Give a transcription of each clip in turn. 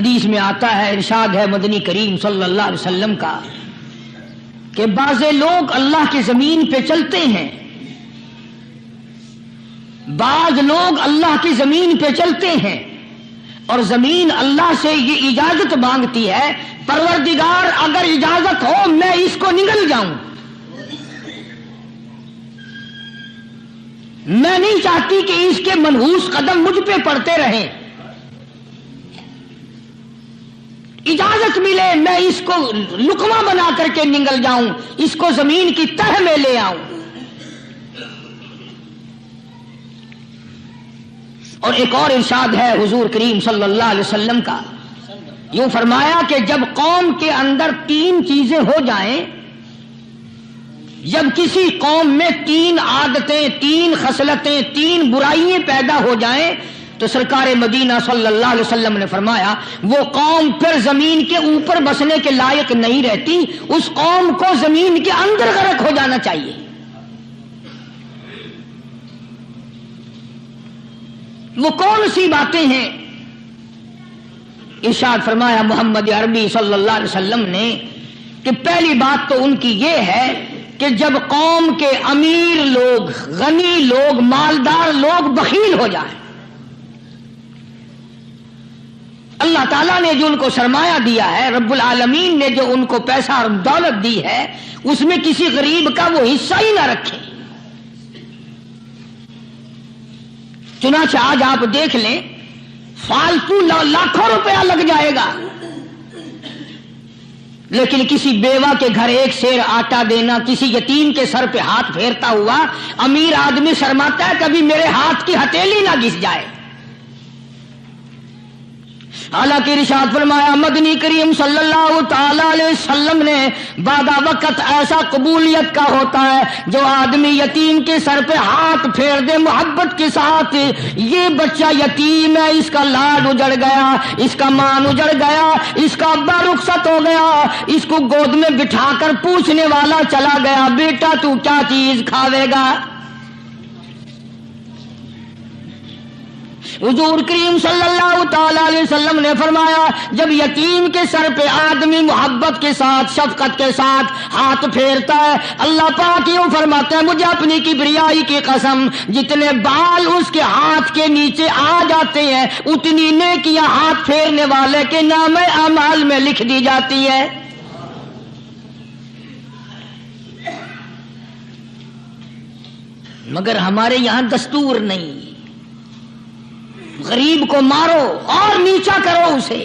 حدیث میں آتا ہے، ارشاد ہے مدنی کریم صلی اللہ علیہ وسلم کا کہ بعض لوگ اللہ کی زمین پہ چلتے ہیں، بعض لوگ اللہ کی زمین پہ چلتے ہیں اور زمین اللہ سے یہ اجازت مانگتی ہے، پروردگار اگر اجازت ہو میں اس کو نگل جاؤں، میں نہیں چاہتی کہ اس کے منحوس قدم مجھ پہ پڑتے رہیں، اجازت ملے میں اس کو لقمہ بنا کر کے نگل جاؤں، اس کو زمین کی تہ میں لے آؤں۔ اور ایک اور ارشاد ہے حضور کریم صلی اللہ علیہ وسلم کا، یوں فرمایا کہ جب قوم کے اندر 3 چیزیں ہو جائیں، جب کسی قوم میں 3 عادتیں، 3 خصلتیں، 3 برائیاں پیدا ہو جائیں تو سرکار مدینہ صلی اللہ علیہ وسلم نے فرمایا وہ قوم پھر زمین کے اوپر بسنے کے لائق نہیں رہتی، اس قوم کو زمین کے اندر غرق ہو جانا چاہیے۔ وہ کون سی باتیں ہیں؟ ارشاد فرمایا محمد عربی صلی اللہ علیہ وسلم نے کہ پہلی بات تو ان کی یہ ہے کہ جب قوم کے امیر لوگ، غنی لوگ، مالدار لوگ بخیل ہو جائیں، اللہ تعالیٰ نے جو ان کو سرمایہ دیا ہے، رب العالمین نے جو ان کو پیسہ اور دولت دی ہے، اس میں کسی غریب کا وہ حصہ ہی نہ رکھیں۔ چنانچہ آج آپ دیکھ لیں فالتو لاکھوں روپیہ لگ جائے گا، لیکن کسی بیوہ کے گھر 1 سیر آٹا دینا، کسی یتیم کے سر پہ ہاتھ پھیرتا ہوا امیر آدمی شرماتا ہے کبھی میرے ہاتھ کی ہتھیلی نہ گھس جائے۔ حالانکہ ارشاد فرمایا مدنی کریم صلی اللہ تعالی علیہ وسلم نے بعد وقت ایسا قبولیت کا ہوتا ہے جو آدمی یتیم کے سر پہ ہاتھ پھیر دے محبت کے ساتھ، یہ بچہ یتیم ہے، اس کا لاڈ اجڑ گیا، اس کا مان اجڑ گیا، اس کا ابا رخصت ہو گیا، اس کو گود میں بٹھا کر پوچھنے والا چلا گیا بیٹا تو کیا چیز کھاوے گا؟ حضور کریم صلی اللہ تعالی علیہ وسلم نے فرمایا جب یتیم کے سر پہ آدمی محبت کے ساتھ، شفقت کے ساتھ ہاتھ پھیرتا ہے، اللہ پاک یوں فرماتا ہے مجھے اپنی کبریائی کی قسم جتنے بال اس کے ہاتھ کے نیچے آ جاتے ہیں اتنی نیکیاں ہاتھ پھیرنے والے کے نام اعمال میں لکھ دی جاتی ہے۔ مگر ہمارے یہاں دستور نہیں، غریب کو مارو اور نیچا کرو اسے۔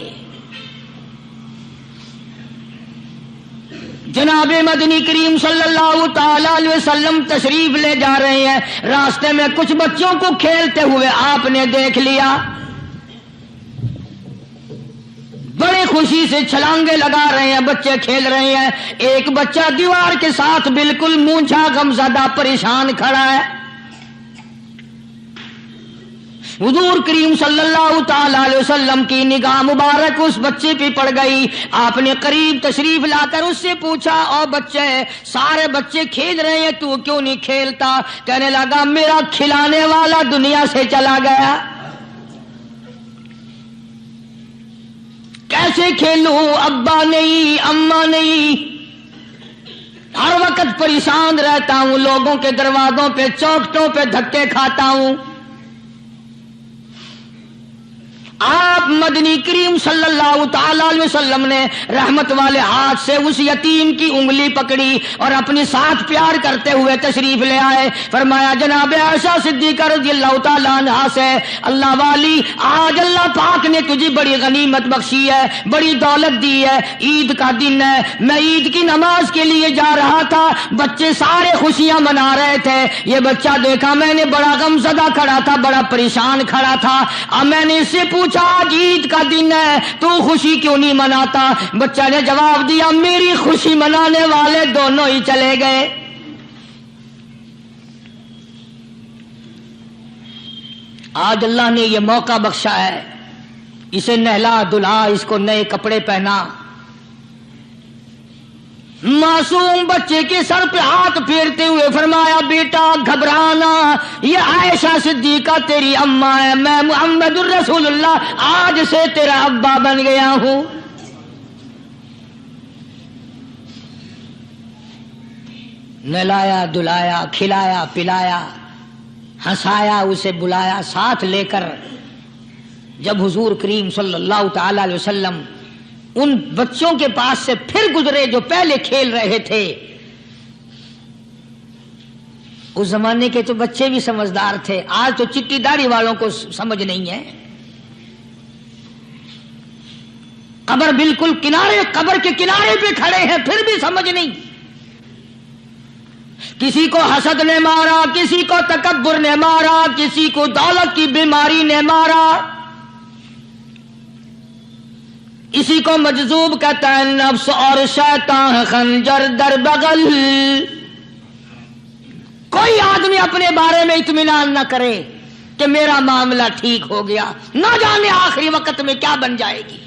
جناب مدنی کریم صلی اللہ تعالی علیہ وسلم تشریف لے جا رہے ہیں، راستے میں کچھ بچوں کو کھیلتے ہوئے آپ نے دیکھ لیا، بڑے خوشی سے چھلانگے لگا رہے ہیں، بچے کھیل رہے ہیں، ایک بچہ دیوار کے ساتھ بالکل مونجھا غمزدہ پریشان کھڑا ہے۔ حضور کریم صلی اللہ تعالی علیہ وسلم کی نگاہ مبارک اس بچے پہ پڑ گئی، آپ نے قریب تشریف لا کر اس سے پوچھا او بچے، سارے بچے کھیل رہے ہیں تو کیوں نہیں کھیلتا؟ کہنے لگا میرا کھلانے والا دنیا سے چلا گیا، کیسے کھیلوں؟ ابا نہیں، اماں نہیں، ہر وقت پریشان رہتا ہوں، لوگوں کے دروازوں پہ چوکھٹوں پہ دھکے کھاتا ہوں۔ آپ مدنی کریم صلی اللہ تعالی علیہ وسلم نے رحمت والے ہاتھ سے اس یتیم کی انگلی پکڑی اور اپنے ساتھ پیار کرتے ہوئے تشریف لے آئے، فرمایا جناب عائشہ صدیقہ رضی اللہ تعالی عنہا سے اللہ والی آج اللہ پاک نے تجھے بڑی غنیمت بخشی ہے، بڑی دولت دی ہے، عید کا دن ہے، میں عید کی نماز کے لیے جا رہا تھا، بچے سارے خوشیاں منا رہے تھے، یہ بچہ دیکھا میں نے بڑا غمزدہ کھڑا تھا، بڑا پریشان کھڑا تھا، اب میں نے اس سے پوچھا آج عید کا دن ہے تو خوشی کیوں نہیں مناتا؟ بچہ نے جواب دیا میری خوشی منانے والے دونوں ہی چلے گئے۔ آج اللہ نے یہ موقع بخشا ہے، اسے نہلا دھلا، اس کو نئے کپڑے پہنا، मासूम बच्चे के सर पे हाथ फेरते हुए फरमाया, बेटा घबराना, ये आयशा सिद्दीका तेरी अम्मा है, मैं मुहम्मदुर रसूलुल्लाह आज से तेरा अब्बा बन गया हूं। नहलाया धुलाया, खिलाया पिलाया, हंसाया, उसे बुलाया, साथ लेकर जब हुजूर करीम सल्लल्लाहु ताला अलैहि वसल्लम उन बच्चों के पास से फिर गुजरे जो पहले खेल रहे थे। उस जमाने के तो बच्चे भी समझदार थे, आज तो चिट्टी दाढ़ी वालों को समझ नहीं है। कब्र बिल्कुल किनारे, कब्र के किनारे पे खड़े हैं, फिर भी समझ नहीं। किसी को हसद ने मारा, किसी को तकब्बुर ने मारा, किसी को दौलत की बीमारी ने मारा, इसी को मजजूब कहता है। नफ्स और शैतान खंजर दर बगल। कोई आदमी अपने बारे में इत्मीनान न करे कि मेरा मामला ठीक हो गया, न जाने आखिरी वक्त में क्या बन जाएगी।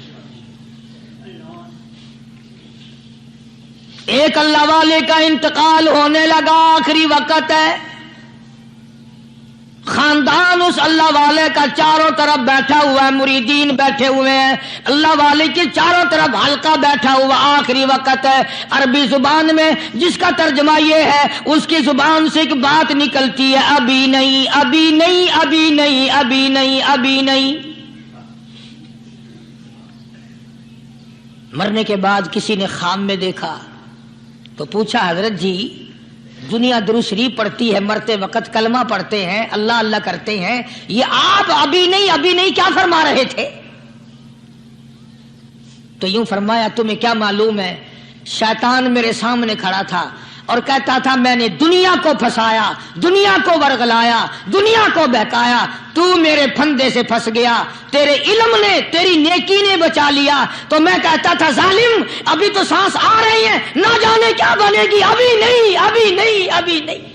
एक अल्लाह वाले का इंतकाल होने लगा, आखिरी वक्त है। खानदान उस अल्लाह वाले का चारों तरफ बैठा हुआ है, मुरीदीन बैठे हुए हैं, अल्लाह वाले के चारों तरफ हल्का बैठा हुआ, आखिरी वक्त है। अरबी जुबान में जिसका तर्जमा ये है, उसकी जुबान से एक बात निकलती है, अभी नहीं, अभी नहीं, अभी नहीं, अभी नहीं, अभी नहीं। मरने के बाद किसी ने ख्वाब में देखा तो पूछा, हजरत जी दुनिया दुरूद शरीफ पढ़ती है, मरते वक्त कलमा पढ़ते हैं, अल्लाह अल्लाह करते हैं, ये आप अभी नहीं क्या फरमा रहे थे? तो यूं फरमाया, तुम्हें क्या मालूम है, शैतान मेरे सामने खड़ा था और कहता था मैंने दुनिया को फंसाया, दुनिया को वरगलाया, दुनिया को बहकाया, तू मेरे फंदे से फंस गया, तेरे इल्म ने, तेरी नेकी ने बचा लिया। तो मैं कहता था जालिम अभी तो सांस आ रही है, ना जाने क्या बनेगी, अभी नहीं, अभी नहीं, अभी नहीं।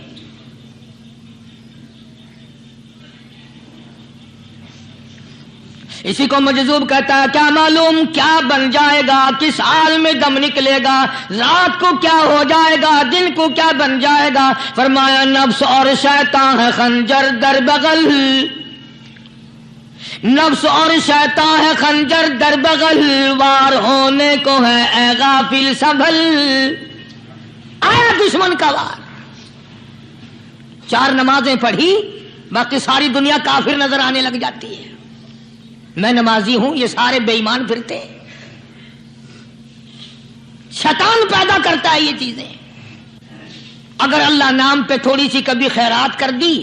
इसी को मजजूब कहता है, क्या मालूम क्या बन जाएगा, किस हाल में दम निकलेगा, रात को क्या हो जाएगा, दिन को क्या बन जाएगा। फरमाया, नफ्स और शैतान है खंजर दर बगल, नफ्स और शैतान है खंजर दर बगल, वार होने को है ए गाफिल संभल। आया दुश्मन का वार। 4 नमाजें पढ़ी, बाकी सारी दुनिया काफिर नजर आने लग जाती है। मैं नमाजी हूं, ये सारे बेईमान फिरते हैं। शैतान पैदा करता है ये चीजें। अगर अल्लाह नाम पे थोड़ी सी कभी खैरात कर दी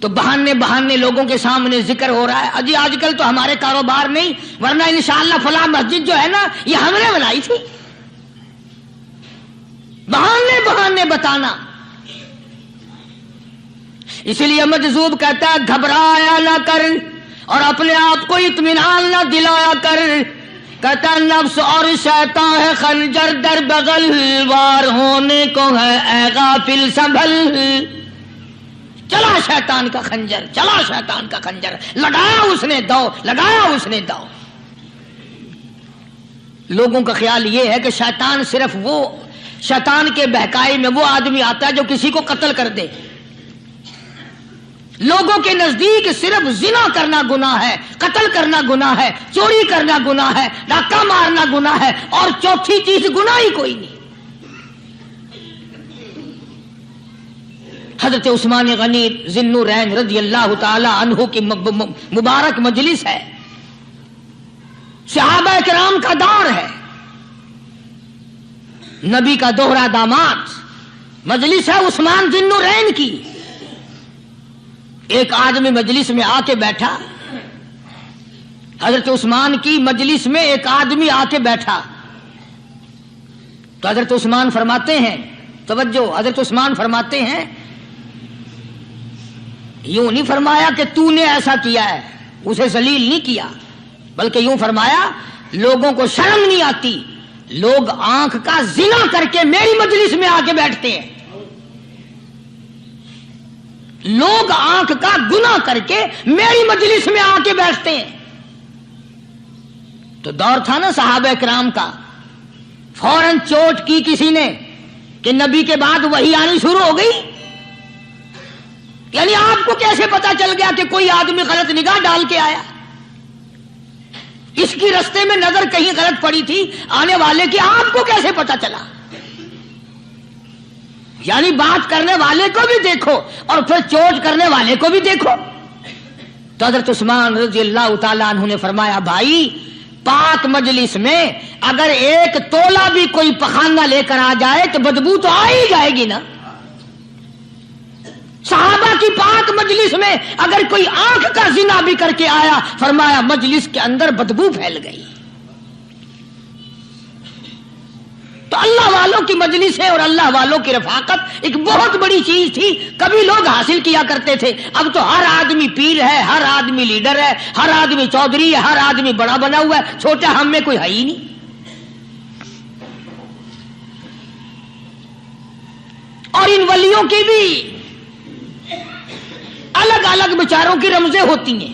तो बहाने लोगों के सामने जिक्र हो रहा है, अजी आजकल तो हमारे कारोबार नहीं, वरना इंशाअल्लाह फला मस्जिद जो है ना ये हमने बनाई थी। बहाने बताना। इसलिए मजजूब कहता है, घबराया ना कर और अपने आप को इत्मीनान न दिलाया कर। कहता नफ्स और शैतान है खंजर दर बगल, वार होने को है ए गाफिल संभल। चला शैतान का खंजर, चला शैतान का खंजर, लगाया उसने दाव, लगाया उसने दाव। लोगों का ख्याल यह है कि शैतान सिर्फ वो, शैतान के बहकाई में वो आदमी आता है जो किसी को कत्ल कर दे। लोगों के नजदीक सिर्फ जिना करना गुनाह है, कत्ल करना गुनाह है, चोरी करना गुनाह है, डाका मारना गुनाह है, और चौथी चीज गुनाह ही कोई नहीं। हजरत उस्मान गनी ज़िन्नुरैन रज़ी अल्लाह ताला अन्हु की मुबारक मजलिस है, सहाबा किराम का दौर है, नबी का दोहरा दामाद, मजलिस है उस्मान ज़िन्नुरैन की। एक आदमी मजलिस में आके बैठा, हजरत उस्मान की मजलिस में एक आदमी आके बैठा तो हजरत उस्मान फरमाते हैं, तवज्जो, हजरत उस्मान फरमाते हैं, यूं नहीं फरमाया कि तूने ऐसा किया है, उसे जलील नहीं किया, बल्कि यूं फरमाया लोगों को शर्म नहीं आती, लोग आंख का जिना करके मेरी मजलिस में आके बैठते हैं, लोग आंख का गुनाह करके मेरी मजलिस में आके बैठते हैं। तो दौर था ना सहाबा किराम का। फौरन चोट की किसी ने कि नबी के बाद वही आनी शुरू हो गई। यानी आपको कैसे पता चल गया कि कोई आदमी गलत निगाह डाल के आया? इसकी रास्ते में नजर कहीं गलत पड़ी थी आने वाले की, आपको कैसे पता चला? यानी बात करने वाले को भी देखो और फिर चोट करने वाले को भी देखो। तो हज़रत उस्मान रज़ी अल्लाह तआला अन्हु ने फरमाया, भाई पाक मजलिस में अगर एक तोला भी कोई पखाना लेकर आ जाए तो बदबू तो आ ही जाएगी ना। सहाबा की पाक मजलिस में अगर कोई आंख का जिना भी करके आया, फरमाया मजलिस के अंदर बदबू फैल गई। तो अल्लाह वालों की मजलिस है और अल्लाह वालों की रफाकत एक बहुत बड़ी चीज थी, कभी लोग हासिल किया करते थे। अब तो हर आदमी पीर है, हर आदमी लीडर है, हर आदमी चौधरी है, हर आदमी बड़ा बना हुआ है, छोटा हम में कोई है ही नहीं। और इन वलियों की भी अलग अलग विचारों की रमजें होती हैं।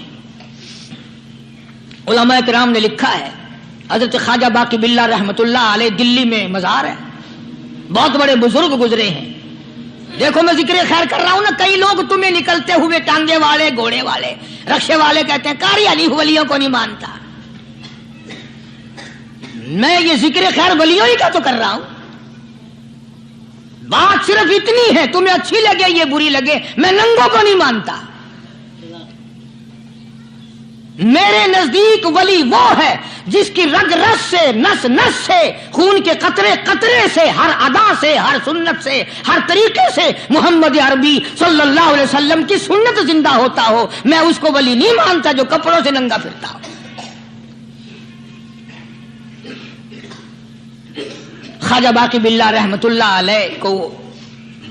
उलमा किराम ने लिखा है, हजरत ख्वाजा बाकी बिल्ला रहमतुल्लाह अलैह दिल्ली में मजार है, बहुत बड़े बुजुर्ग गुजरे हैं। देखो मैं जिक्र खैर कर रहा हूं ना, कई लोग तुम्हें निकलते हुए टांगे वाले, घोड़े वाले, रक्षे वाले कहते हैं कारी अली वलियों को नहीं मानता। मैं ये जिक्र खैर वलियों ही का तो कर रहा हूं। बात सिर्फ इतनी है, तुम्हें अच्छी लगे ये बुरी लगे, मैं नंगों को नहीं मानता। मेरे नजदीक वली वो है जिसकी रग रस से, नस नस से, खून के कतरे कतरे से, हर अदा से, हर सुन्नत से, हर तरीके से मोहम्मद अरबी सल्लल्लाहु अलैहि वसल्लम की सुन्नत जिंदा होता हो। मैं उसको वली नहीं मानता जो कपड़ों से नंगा फिरता हो। ख्वाजा बाकी बिल्ला रहमतुल्लाह अलैह को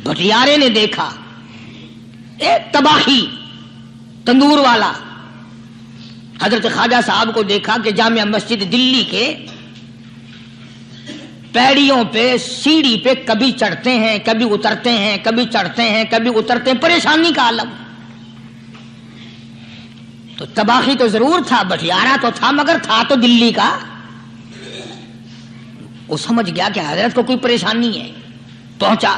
भटियारे ने देखा, एक तबाही तंदूर वाला। हजरत ख्वाजा साहब को देखा कि जामिया मस्जिद दिल्ली के पैड़ियों पे, सीढ़ी पे कभी चढ़ते हैं, कभी उतरते हैं, कभी चढ़ते हैं, कभी उतरते हैं, परेशानी का आलम। तो तबाही तो जरूर था, भटियारा तो था, मगर था तो दिल्ली का। वो समझ गया कि हजरत को कोई परेशानी है। पहुंचा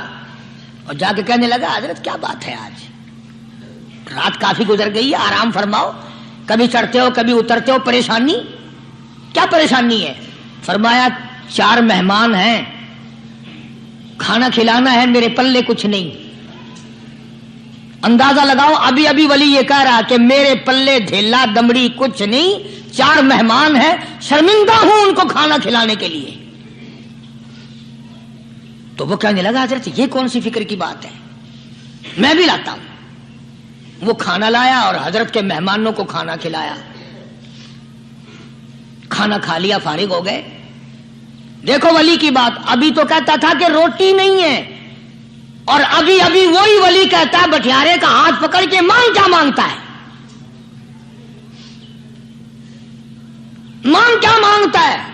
और जाके कहने लगा, हजरत क्या बात है, आज रात काफी गुजर गई है, आराम फरमाओ, कभी चढ़ते हो कभी उतरते हो, परेशानी क्या परेशानी है? फरमाया 4 मेहमान हैं, खाना खिलाना है, मेरे पल्ले कुछ नहीं। अंदाजा लगाओ, अभी अभी वली ये कह रहा कि मेरे पल्ले ढेला दमड़ी कुछ नहीं, 4 मेहमान हैं, शर्मिंदा हूं उनको खाना खिलाने के लिए। तो वो कहने लगा, हजरत ये कौन सी फिक्र की बात है, मैं भी लाता हूं। वो खाना लाया और हजरत के मेहमानों को खाना खिलाया। खाना खा लिया, फारिग हो गए। देखो वली की बात, अभी तो कहता था कि रोटी नहीं है, और अभी अभी वही वली कहता है भटियारे का हाथ पकड़ के, मांग क्या मांगता है, मांग क्या मांगता है।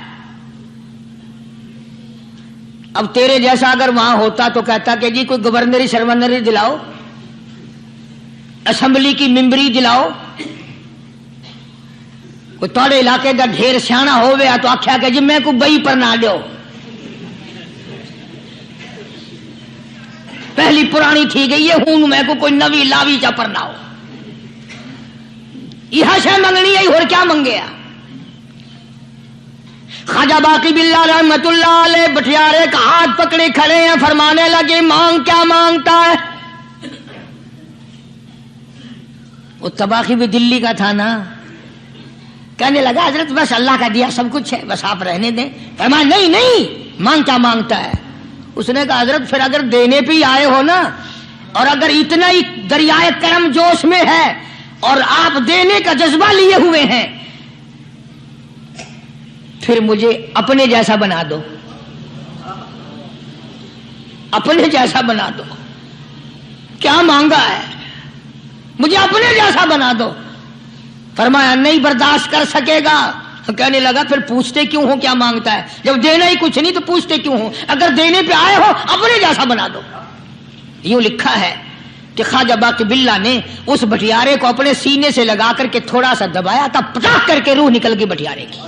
अब तेरे जैसा अगर वहां होता तो कहता कि जी कोई गवर्नरी शर्वनरी दिलाओ, असेंबली की मेंबरी दिलाओ। कोई तोड़े इलाके का ढेर सियाना हो गया तो आख्या कि जी मैं को बई पर ना दो, पहली पुरानी थी गई है, हूं मैं को कोई नवी लावी चा पर ना हो। यह शय मंगनी है, और क्या मंगे। ख्वाजा बाकी बिल्ला रहमतुल्लाह अलैह भटियारे का हाथ पकड़े खड़े हैं, फरमाने लगे, मांग क्या मांगता है। वो तबाही भी दिल्ली का था ना। कहने लगा, हजरत बस अल्लाह का दिया सब कुछ है, बस आप रहने दें। फरमाया नहीं नहीं, मांग क्या मांगता है। उसने कहा, हजरत फिर अगर देने पे ही आए हो ना, और अगर इतना ही दरियाए करम जोश में है और आप देने का जज्बा लिए हुए हैं, फिर मुझे अपने जैसा बना दो, अपने जैसा बना दो। क्या मांगा है, मुझे अपने जैसा बना दो। फरमाया नहीं बर्दाश्त कर सकेगा। कहने लगा, फिर पूछते क्यों हो क्या मांगता है, जब देना ही कुछ नहीं तो पूछते क्यों हो, अगर देने पे आए हो अपने जैसा बना दो। यूं लिखा है कि ख्वाजा बाकी बिल्ला ने उस भटियारे को अपने सीने से लगा करके थोड़ा सा दबाया, तब पटाख करके रूह निकल गई भटियारे की।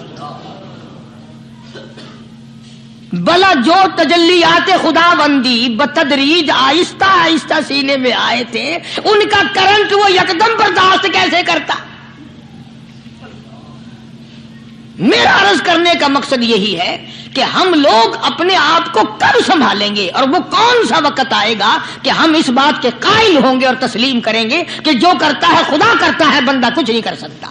بلا جو تجلیات خدا بندی بتدریج آہستہ آہستہ سینے میں آئے تھے، ان کا کرنٹ وہ یکدم برداشت کیسے کرتا؟ میرا عرض کرنے کا مقصد یہی ہے کہ ہم لوگ اپنے آپ کو کب سنبھالیں گے، اور وہ کون سا وقت آئے گا کہ ہم اس بات کے قائل ہوں گے اور تسلیم کریں گے کہ جو کرتا ہے خدا کرتا ہے، بندہ کچھ نہیں کر سکتا۔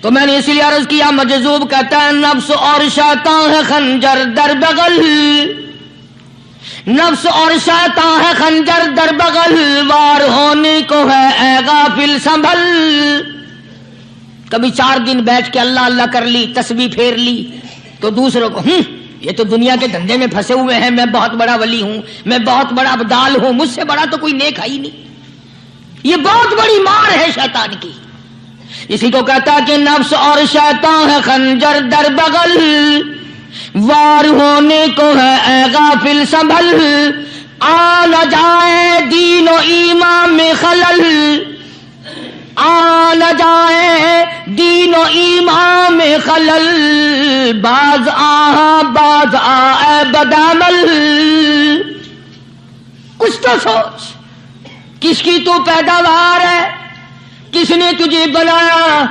تو میں نے اسی لیے عرض کیا، مجذوب کہتا ہے نفس اور شیطان ہے خنجر در بغل، نفس اور شیطان ہے خنجر در بغل، وار ہونے کو ہے اے غافل سنبھل۔ کبھی 4 دن بیٹھ کے اللہ اللہ کر لی، تسبیح پھیر لی، تو دوسروں کو یہ تو دنیا کے دھندے میں پھنسے ہوئے ہیں، میں بہت بڑا ولی ہوں، میں بہت بڑا ابدال ہوں، مجھ سے بڑا تو کوئی نیک ہے ہی نہیں۔ یہ بہت بڑی مار ہے شیطان کی۔ اسی کو کہتا ہے کہ نفس اور شیطان ہے خنجر در بغل، وار ہونے کو ہے اے غافل سنبھل، آ نہ جائے دین و ایمان میں خلل، آ نہ جائے دین و ایمان میں خلل، باز اے بدعمل۔ کچھ تو سوچ، کس کی تو پیداوار ہے، کس نے تجھے بنایا،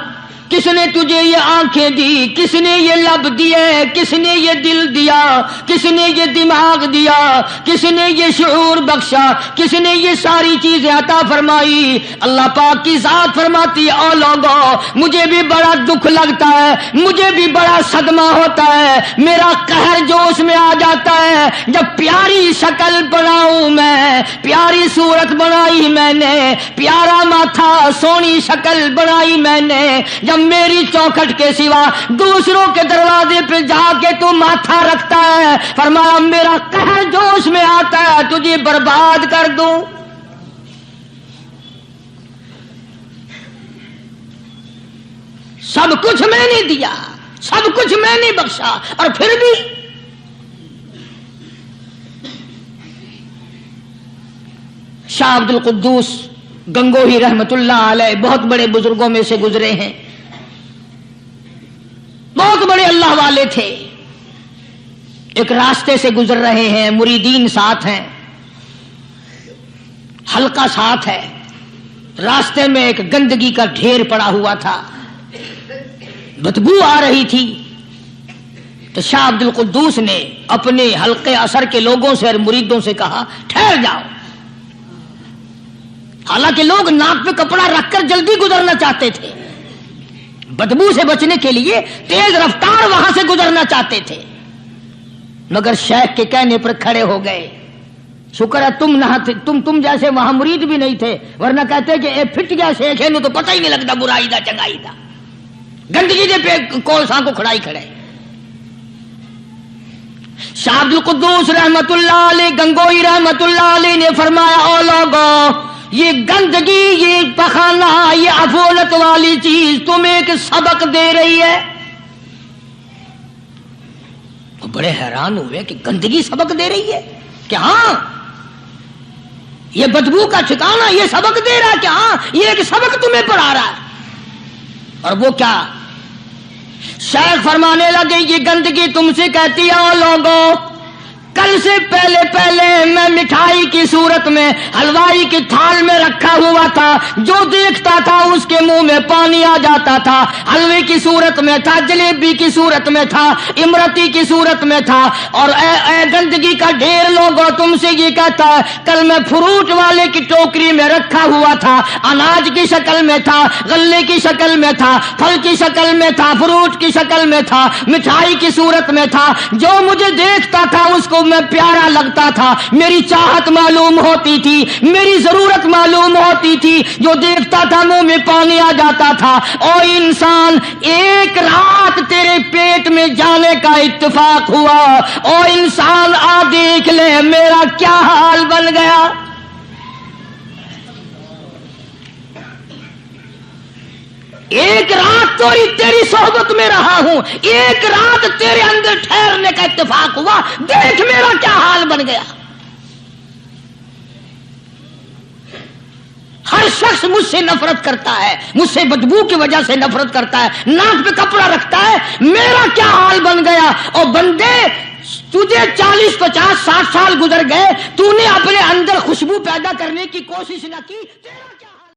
کس نے تجھے یہ آنکھیں دی، کس نے یہ لب دیے، کس نے یہ دل دیا، کس نے یہ دماغ دیا، کس نے یہ شعور بخشا، کس نے یہ ساری چیزیں عطا فرمائی؟ اللہ پاک کی ذات فرماتی ہے او لوگو، مجھے بھی بڑا دکھ لگتا ہے، مجھے بھی بڑا صدمہ ہوتا ہے، میرا قہر جوش میں آ جاتا ہے جب پیاری شکل بناؤں میں، پیاری صورت بنائی میں نے، پیارا ماتھا سونی شکل بنائی میں نے، جب میری چوکھٹ کے سوا دوسروں کے دروازے پہ جا کے تو ماتھا رکھتا ہے، فرمایا میرا قہر جوش میں آتا ہے تجھے برباد کر دوں۔ سب کچھ میں نے دیا، سب کچھ میں نے بخشا، اور پھر بھی شاہ عبد القدوس گنگوہی رحمت اللہ علیہ بہت بڑے بزرگوں میں سے گزرے ہیں، بہت بڑے اللہ والے تھے۔ ایک راستے سے گزر رہے ہیں، مریدین ساتھ ہیں، حلقہ ساتھ ہے، راستے میں ایک گندگی کا ڈھیر پڑا ہوا تھا، بدبو آ رہی تھی، تو شاہ عبد القدوس نے اپنے حلقے اثر کے لوگوں سے اور مریدوں سے کہا ٹھہر جاؤ۔ حالانکہ لوگ ناک پہ کپڑا رکھ کر جلدی گزرنا چاہتے تھے، بدبو سے بچنے کے لیے تیز رفتار وہاں سے گزرنا چاہتے تھے، مگر شیخ کے کہنے پر کھڑے ہو گئے۔ شکر ہے تم نہ تم جیسے وہاں مرید بھی نہیں تھے، ورنہ کہتے کہ اے پھٹ گیا شیخ ہے، تو پتہ ہی نہیں لگتا برائی دا چنگائی دا، گندگی دے پہ کولساں کو کھڑائی کھڑے۔ شاہ عبد القدوس رحمت اللہ علیہ گنگوئی رحمت اللہ علیہ نے فرمایا او لوگو، یہ گندگی، یہ پخانہ، یہ عفولت والی چیز تمہیں ایک سبق دے رہی ہے۔ وہ بڑے حیران ہوئے کہ گندگی سبق دے رہی ہے کہ ہاں یہ بدبو کا ٹھکانہ یہ سبق دے رہا ہے کہ ہاں یہ ایک سبق تمہیں پڑھا رہا ہے۔ اور وہ کیا؟ شیخ فرمانے لگے یہ گندگی تم سے کہتی ہے او لوگو، کل سے پہلے میں مٹھائی کی صورت میں حلوائی کی تھال میں رکھا ہوا تھا، جو دیکھتا تھا اس کے منہ میں پانی آ جاتا تھا، حلوے کی صورت میں تھا، جلیبی کی صورت میں تھا، امرتی کی صورت میں تھا، اور اے گندگی کا ڈھیر لوگوں تم سے یہ کہتا ہے کل میں فروٹ والے کی ٹوکری میں رکھا ہوا تھا، اناج کی شکل میں تھا، غلے کی شکل میں تھا، پھل کی شکل میں تھا، فروٹ کی شکل میں تھا، مٹھائی کی صورت میں تھا، جو مجھے دیکھتا تھا اس کو میں پیارا لگتا تھا، میری چاہت معلوم ہوتی تھی، میری ضرورت معلوم ہوتی تھی، جو دیکھتا تھا منہ میں پانی آ جاتا تھا۔ او انسان، ایک رات تیرے پیٹ میں جانے کا اتفاق ہوا، او انسان آ دیکھ لے میرا کیا حال بن گیا۔ ایک رات تو تیری صحبت میں رہا ہوں، ایک رات تیرے اندر ٹھہرنے کا اتفاق ہوا، دیکھ میرا کیا حال بن گیا۔ ہر شخص مجھ سے نفرت کرتا ہے، مجھ سے بدبو کی وجہ سے نفرت کرتا ہے، ناک پہ کپڑا رکھتا ہے، میرا کیا حال بن گیا؟ اور بندے تجھے 40 50 60 سال گزر گئے، تو نے اپنے اندر خوشبو پیدا کرنے کی کوشش نہ کی، تیرا